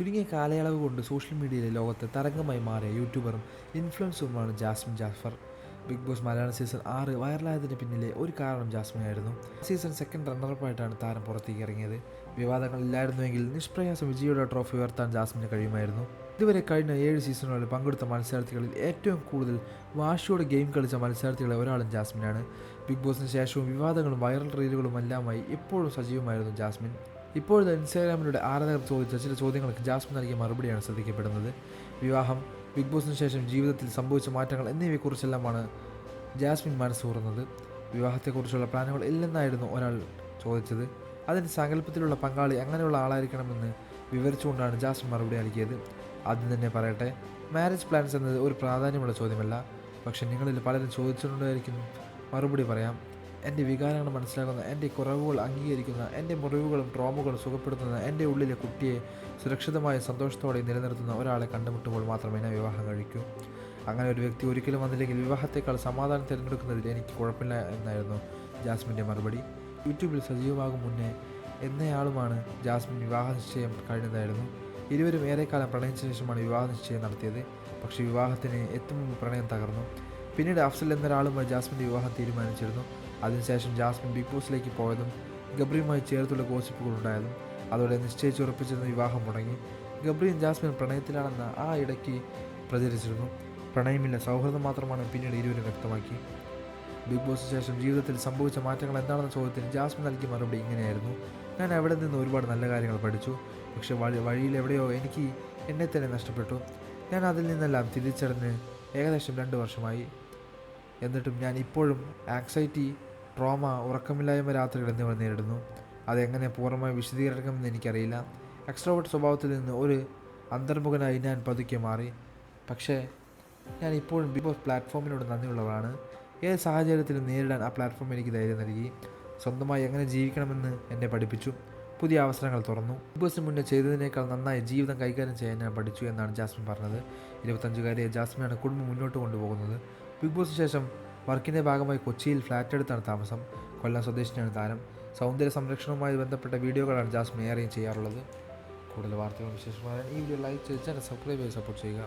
ചുരുങ്ങിയ കാലയളവ് കൊണ്ട് സോഷ്യൽ മീഡിയയിലെ ലോകത്ത് തരംഗമായി മാറിയ യൂട്യൂബറും ഇൻഫ്ലുവൻസറുമാണ് Jasmin Jaffar. Bigg Boss Malayalam season 6 വൈറലായതിന് പിന്നിലെ ഒരു കാരണം ജാസ്മിനായിരുന്നു. സീസൺ സെക്കൻഡ് റണ്ണറപ്പായിട്ടാണ് താരം പുറത്തേക്ക് ഇറങ്ങിയത്. വിവാദങ്ങളില്ലായിരുന്നുവെങ്കിൽ നിഷ്പ്രയാസം വിജയുടെ ട്രോഫി ഉയർത്താൻ ജാസ്മിന് കഴിയുമായിരുന്നു. ഇതുവരെ കഴിഞ്ഞ 7 സീസണുകളിൽ പങ്കെടുത്ത മത്സരാർത്ഥികളിൽ ഏറ്റവും കൂടുതൽ വാശിയോടെ ഗെയിം കളിച്ച മത്സരാർത്ഥികളെ ഒരാളും ജാസ്മിനാണ്. ബിഗ് ബോസിന് ശേഷവും വിവാദങ്ങളും വൈറൽ റീലുകളും എല്ലാമായി എപ്പോഴും സജീവമായിരുന്നു ജാസ്മിൻ. ഇപ്പോഴത്തെ ഇൻസ്റ്റാഗ്രാമിലൂടെ ആരാധകർ ചോദിച്ച ചില ചോദ്യങ്ങൾക്ക് ജാസ്മിൻ നൽകിയ മറുപടിയാണ് ശ്രദ്ധിക്കപ്പെടുന്നത്. വിവാഹം, ബിഗ് ബോസിന് ശേഷം ജീവിതത്തിൽ സംഭവിച്ച മാറ്റങ്ങൾ എന്നിവയെക്കുറിച്ചെല്ലാമാണ് ജാസ്മിൻ മനസ്സ് തുറന്നത്. വിവാഹത്തെക്കുറിച്ചുള്ള പ്ലാനുകൾ ഇല്ലെന്നായിരുന്നു ഒരാൾ ചോദിച്ചത്. അതിന് സങ്കല്പത്തിലുള്ള പങ്കാളി അങ്ങനെയുള്ള ആളായിരിക്കണമെന്ന് വിവരിച്ചുകൊണ്ടാണ് ജാസ്മിൻ മറുപടി നൽകിയത്. ആദ്യം തന്നെ പറയട്ടെ, മാരേജ് പ്ലാൻസ് എന്നത് ഒരു പ്രാധാന്യമുള്ള ചോദ്യമല്ല. പക്ഷേ നിങ്ങളിൽ പലരും ചോദിച്ചിട്ടുണ്ടായിരിക്കും. മറുപടി പറയാം. എൻ്റെ വികാരങ്ങൾ മനസ്സിലാക്കുന്ന, എൻ്റെ കുറവുകൾ അംഗീകരിക്കുന്ന, എൻ്റെ മുറിവുകളും ട്രോമകളും സുഖപ്പെടുത്തുന്ന, എൻ്റെ ഉള്ളിലെ കുട്ടിയെ സുരക്ഷിതമായ സന്തോഷത്തോടെ നിലനിർത്തുന്ന ഒരാളെ കണ്ടുമുട്ടുമ്പോൾ മാത്രമേ ഞാൻ വിവാഹം കഴിക്കൂ. അങ്ങനെ ഒരു വ്യക്തി ഒരിക്കലും വന്നില്ലെങ്കിൽ വിവാഹത്തേക്കാൾ സമാധാനം തിരഞ്ഞെടുക്കുന്നതിൽ എനിക്ക് കുഴപ്പമില്ല എന്നായിരുന്നു ജാസ്മിൻ്റെ മറുപടി. യൂട്യൂബിൽ സജീവമാകും മുന്നേ എന്നയാളുമാണ് ജാസ്മിൻ വിവാഹ നിശ്ചയം കഴിഞ്ഞതായിരുന്നു. ഇരുവരും ഏറെക്കാലം പ്രണയിച്ച ശേഷമാണ് വിവാഹ നിശ്ചയം നടത്തിയത്. പക്ഷേ വിവാഹത്തിന് എത്തും മുമ്പ് പ്രണയം തകർന്നു. പിന്നീട് അഫ്സൽ എന്നൊരാളുമായി ജാസ്മിൻ്റെ വിവാഹം തീരുമാനിച്ചിരുന്നു. അതിനുശേഷം ജാസ്മിൻ ബിഗ് ബോസിലേക്ക് പോയതും ഗബ്രിയുമായി ചേർത്തുള്ള ഗോസിപ്പുകൾ ഉണ്ടായതും അതോടെ നിശ്ചയിച്ചുറപ്പിച്ചിരുന്ന വിവാഹം മുടങ്ങി. ഗബ്രിയും ജാസ്മിൻ പ്രണയത്തിലാണെന്ന് ആ ഇടയ്ക്ക് പ്രചരിച്ചിരുന്നു. പ്രണയമില്ല, സൗഹൃദം മാത്രമാണ് പിന്നീട് ഇരുവരും വ്യക്തമാക്കി. ബിഗ് ബോസിന് ശേഷം ജീവിതത്തിൽ സംഭവിച്ച മാറ്റങ്ങൾ എന്താണെന്ന ചോദ്യത്തിന് ജാസ്മിൻ നൽകിയ മറുപടി ഇങ്ങനെയായിരുന്നു: ഞാൻ അവിടെ നിന്ന് ഒരുപാട് നല്ല കാര്യങ്ങൾ പഠിച്ചു. പക്ഷേ വഴിയിൽ എവിടെയോ എനിക്ക് എന്നെ തന്നെ നഷ്ടപ്പെട്ടു. ഞാൻ അതിൽ നിന്നെല്ലാം തിരിച്ചറിഞ്ഞ് ഏകദേശം 2 വർഷമായി. എന്നിട്ടും ഞാൻ ഇപ്പോഴും ആങ്സൈറ്റി, ട്രോമ, ഉറക്കമില്ലായ്മ രാത്രികൾ എന്നിവ നേരിടുന്നു. അതെങ്ങനെ പൂർണ്ണമായി വിശദീകരിക്കണമെന്ന് എനിക്കറിയില്ല. എക്സ്ട്രോവേർട്ട് സ്വഭാവത്തിൽ നിന്ന് ഒരു അന്തർമുഖനായി ഞാൻ പതുക്കെ മാറി. പക്ഷേ ഞാൻ ഇപ്പോഴും ബിഗ് ബോസ് പ്ലാറ്റ്ഫോമിനോട് നന്ദിയുള്ളവരാണ്. ഏത് സാഹചര്യത്തിലും നേരിടാൻ ആ പ്ലാറ്റ്ഫോം എനിക്ക് ധൈര്യം നൽകി. സ്വന്തമായി എങ്ങനെ ജീവിക്കണമെന്ന് എന്നെ പഠിപ്പിച്ചു. പുതിയ അവസരങ്ങൾ തുറന്നു. ബിഗ് ബോസിന് മുന്നേ ചെയ്തതിനേക്കാൾ നന്നായി ജീവിതം കൈകാര്യം ചെയ്യാൻ ഞാൻ പഠിച്ചു എന്നാണ് ജാസ്മിൻ പറഞ്ഞത്. 25-കാരിയെ ജാസ്മിനാണ് കുടുംബം മുന്നോട്ട് കൊണ്ടുപോകുന്നത്. ബിഗ് ബോസിന് ശേഷം വർക്കിൻ്റെ ഭാഗമായി കൊച്ചിയിൽ ഫ്ലാറ്റ് എടുത്താണ് താമസം. കൊല്ലം സ്വദേശിനിയാണ് താരം. സൗന്ദര്യ സംരക്ഷണവുമായി ബന്ധപ്പെട്ട വീഡിയോകളാണ് ജാസ്മിൻ ഏറെയും ചെയ്യാറുള്ളത്. കൂടുതൽ വാർത്തകളും വിശേഷമായ ഈ വീഡിയോ ലൈക്ക് ചെയ്ത് ചാനൽ സബ്സ്ക്രൈബ് ചെയ്ത് സപ്പോർട്ട് ചെയ്യുക.